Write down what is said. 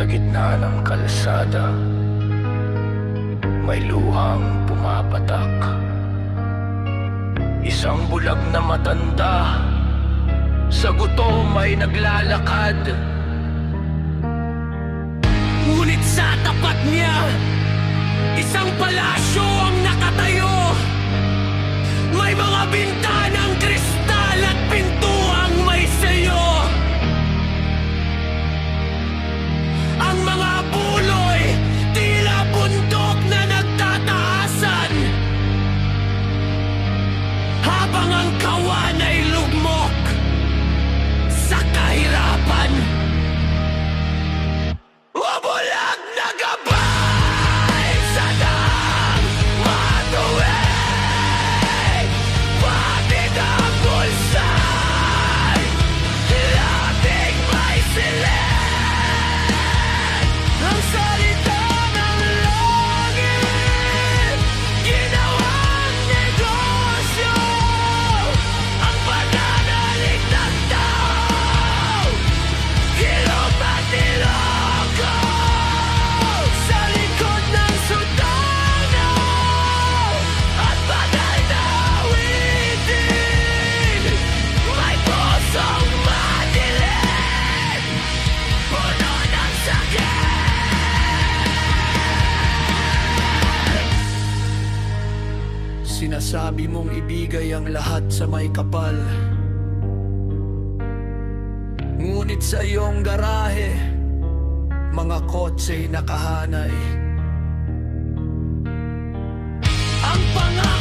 Sa gitna ng kalsada, may luhang pumapatak. Isang bulag na matanda, sa gutom ay naglalakad. Ngunit sa tapat niya, isang palasyo ang nakatayo. May mga bintanang kristal at pintuang may sayo. Ang mga buloy, tila bundok na nagtataasan, habang ang kawan ay lugmok sa kahirapan. Wabulag na gabay sa dang matuwid, patid ang bulsay, lating may silid. Ang salita ng langit, ginawang negosyo. Ang pananalig ng tao, hilot at iloko. Sa likod ng sutana at patay na awitin, may pusong madilim, puno ng sakit. Sinasabi mong ibigay ang lahat sa may kapal, ngunit sa iyong garahe, mga kotse'y nakahanay. Ang pangarap